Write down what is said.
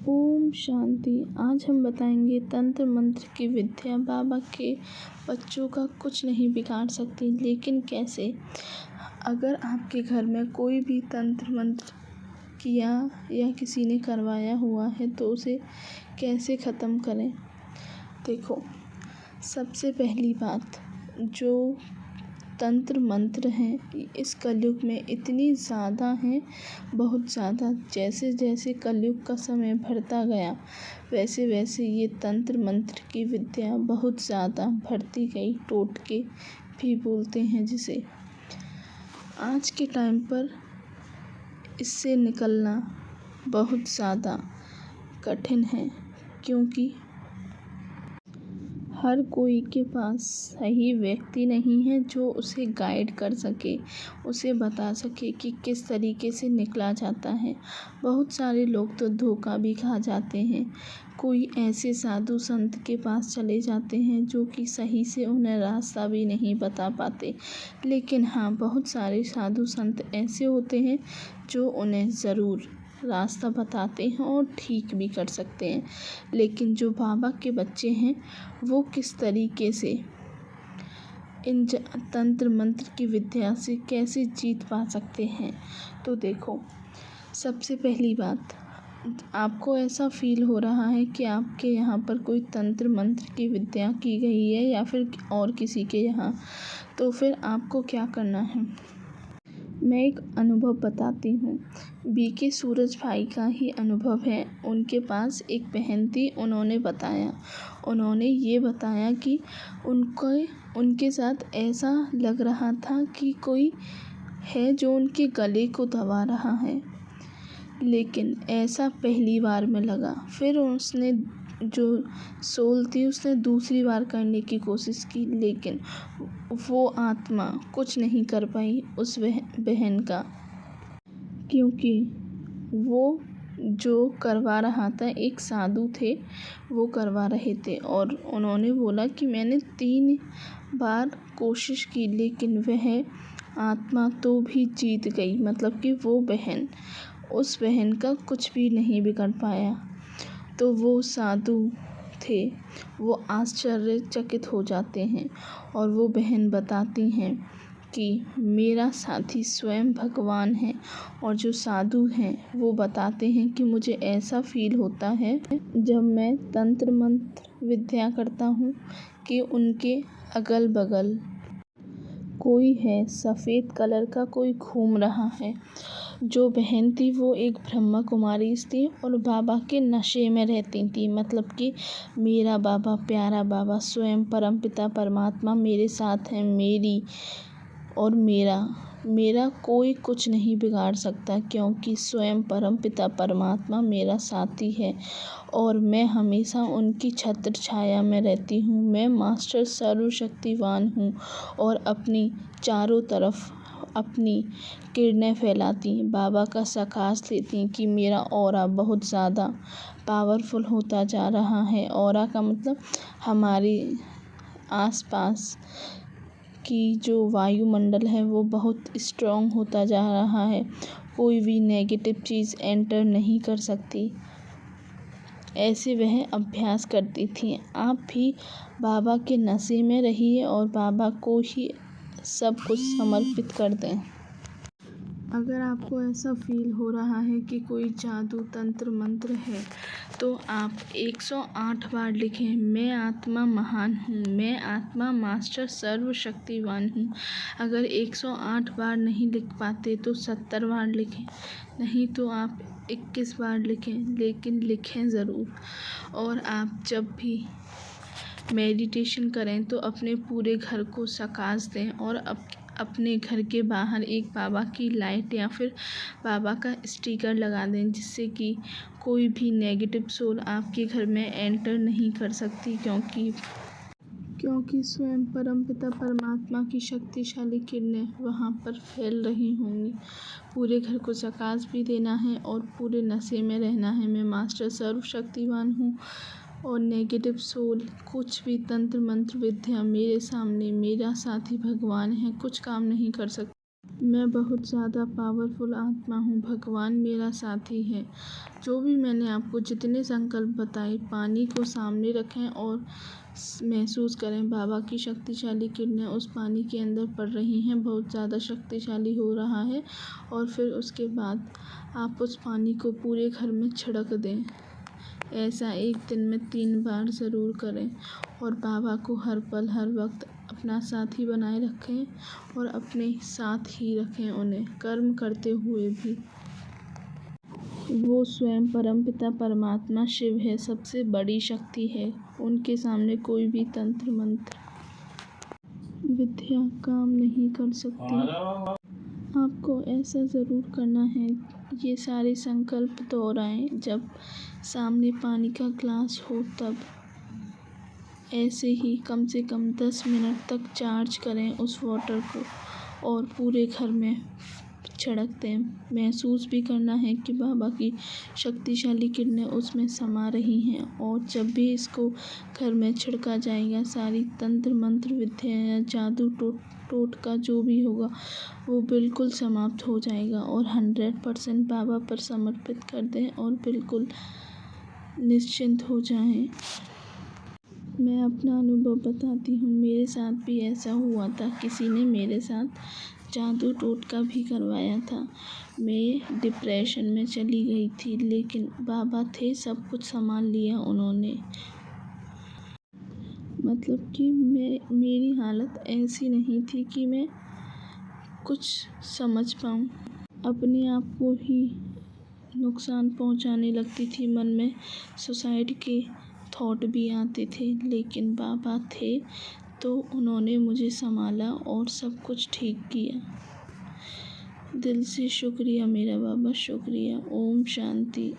ओम शांति। आज हम बताएंगे तंत्र मंत्र की विद्या बाबा के बच्चों का कुछ नहीं बिगाड़ सकती, लेकिन कैसे। अगर आपके घर में कोई भी तंत्र मंत्र किया या किसी ने करवाया हुआ है तो उसे कैसे ख़त्म करें। देखो, सबसे पहली बात, जो तंत्र मंत्र हैं इस कलयुग में इतनी ज़्यादा हैं, बहुत ज़्यादा। जैसे जैसे कलयुग का समय बढ़ता गया वैसे वैसे ये तंत्र मंत्र की विद्या बहुत ज़्यादा बढ़ती गई। टोटके भी बोलते हैं जिसे। आज के टाइम पर इससे निकलना बहुत ज़्यादा कठिन है, क्योंकि हर कोई के पास सही व्यक्ति नहीं है जो उसे गाइड कर सके, उसे बता सके कि किस तरीके से निकला जाता है। बहुत सारे लोग तो धोखा भी खा जाते हैं। कोई ऐसे साधु संत के पास चले जाते हैं जो कि सही से उन्हें रास्ता भी नहीं बता पाते। लेकिन हाँ, बहुत सारे साधु संत ऐसे होते हैं जो उन्हें ज़रूर रास्ता बताते हैं और ठीक भी कर सकते हैं। लेकिन जो बाबा के बच्चे हैं वो किस तरीके से इन तंत्र मंत्र की विद्या से कैसे जीत पा सकते हैं। तो देखो, सबसे पहली बात, आपको ऐसा फील हो रहा है कि आपके यहाँ पर कोई तंत्र मंत्र की विद्या की गई है या फिर और किसी के यहाँ, तो फिर आपको क्या करना है। मैं एक अनुभव बताती हूँ। बीके सूरज भाई का ही अनुभव है। उनके पास एक बहन थी। उन्होंने ये बताया कि उनके साथ ऐसा लग रहा था कि कोई है जो उनके गले को दबा रहा है, लेकिन ऐसा पहली बार में लगा। फिर उसने जो सोल थी उसने दूसरी बार करने की कोशिश की, लेकिन वो आत्मा कुछ नहीं कर पाई उस बहन का, क्योंकि वो जो करवा रहा था एक साधु थे, वो करवा रहे थे। और उन्होंने बोला कि मैंने 3 बार कोशिश की, लेकिन वह आत्मा तो भी जीत गई। मतलब कि वो बहन, उस बहन का कुछ भी नहीं बिगड़ पाया। तो वो साधु थे, वो आश्चर्यचकित हो जाते हैं और वो बहन बताती हैं कि मेरा साथी स्वयं भगवान है। और जो साधु हैं वो बताते हैं कि मुझे ऐसा फील होता है जब मैं तंत्र मंत्र विद्या करता हूँ कि उनके अगल बगल कोई है, सफ़ेद कलर का कोई घूम रहा है। जो बहन थी वो एक ब्रह्मा कुमारी थी और बाबा के नशे में रहती थी। मतलब कि मेरा बाबा, प्यारा बाबा, स्वयं परमपिता परमात्मा मेरे साथ है, मेरा कोई कुछ नहीं बिगाड़ सकता, क्योंकि स्वयं परमपिता परमात्मा मेरा साथी है और मैं हमेशा उनकी छत्र छाया में रहती हूँ। मैं मास्टर सर्वशक्तिवान हूँ और अपनी चारों तरफ अपनी किरणें फैलाती, बाबा का सकाश लेती कि मेरा ऑरा बहुत ज़्यादा पावरफुल होता जा रहा है। ऑरा का मतलब हमारे आसपास की जो वायुमंडल है वो बहुत स्ट्रॉन्ग होता जा रहा है। कोई भी नेगेटिव चीज़ एंटर नहीं कर सकती। ऐसे वह अभ्यास करती थी। आप भी बाबा के नशे में रहिए और बाबा को ही सब कुछ समर्पित कर दें। अगर आपको ऐसा फील हो रहा है कि कोई जादू तंत्र मंत्र है, तो आप 108 बार लिखें, मैं आत्मा महान हूँ, मैं आत्मा मास्टर सर्वशक्तिवान हूँ। अगर 108 बार नहीं लिख पाते तो 70 बार लिखें, नहीं तो आप 21 बार लिखें, लेकिन लिखें ज़रूर। और आप जब भी मेडिटेशन करें तो अपने पूरे घर को सकाश दें और अपने घर के बाहर एक बाबा की लाइट या फिर बाबा का स्टिकर लगा दें, जिससे कि कोई भी नेगेटिव सोल आपके घर में एंटर नहीं कर सकती, क्योंकि स्वयं परमपिता परमात्मा की शक्तिशाली किरणें वहाँ पर फैल रही होंगी। पूरे घर को सकाश भी देना है और पूरे नशे में रहना है। मैं मास्टर सर्वशक्तिवान हूँ और नेगेटिव सोल, कुछ भी तंत्र मंत्र विद्या मेरे सामने, मेरा साथी भगवान है, कुछ काम नहीं कर सकता। मैं बहुत ज़्यादा पावरफुल आत्मा हूँ, भगवान मेरा साथी है। जो भी मैंने आपको जितने संकल्प बताए, पानी को सामने रखें और महसूस करें बाबा की शक्तिशाली किरणें उस पानी के अंदर पड़ रही हैं, बहुत ज़्यादा शक्तिशाली हो रहा है। और फिर उसके बाद आप उस पानी को पूरे घर में छिड़क दें। ऐसा एक दिन में 3 बार ज़रूर करें और बाबा को हर पल हर वक्त अपना साथी बनाए रखें और अपने साथ ही रखें उन्हें, कर्म करते हुए भी। वो स्वयं परमपिता परमात्मा शिव है, सबसे बड़ी शक्ति है। उनके सामने कोई भी तंत्र मंत्र विद्या काम नहीं कर सकती। आपको ऐसा ज़रूर करना है, ये सारे संकल्प दोहराएं जब सामने पानी का ग्लास हो तब। ऐसे ही कम से कम 10 मिनट तक चार्ज करें उस वाटर को और पूरे घर में छिड़क दें। महसूस भी करना है कि बाबा की शक्तिशाली किरणें उसमें समा रही हैं और जब भी इसको घर में छिड़का जाएगा, सारी तंत्र मंत्र विद्या या जादू टोटका जो भी होगा वो बिल्कुल समाप्त हो जाएगा और 100% बाबा पर समर्पित कर दें और बिल्कुल निश्चिंत हो जाएं। मैं अपना अनुभव बताती हूँ, मेरे साथ भी ऐसा हुआ था। किसी ने मेरे साथ जादू टोटका भी करवाया था। मैं डिप्रेशन में चली गई थी, लेकिन बाबा थे, सब कुछ संभाल लिया उन्होंने। मतलब कि मेरी हालत ऐसी नहीं थी कि मैं कुछ समझ पाऊँ। अपने आप को ही नुकसान पहुँचाने लगती थी, मन में सुसाइड के थॉट भी आते थे, लेकिन बाबा थे तो उन्होंने मुझे संभाला और सब कुछ ठीक किया। दिल से शुक्रिया मेरा बाबा, शुक्रिया। ओम शांति।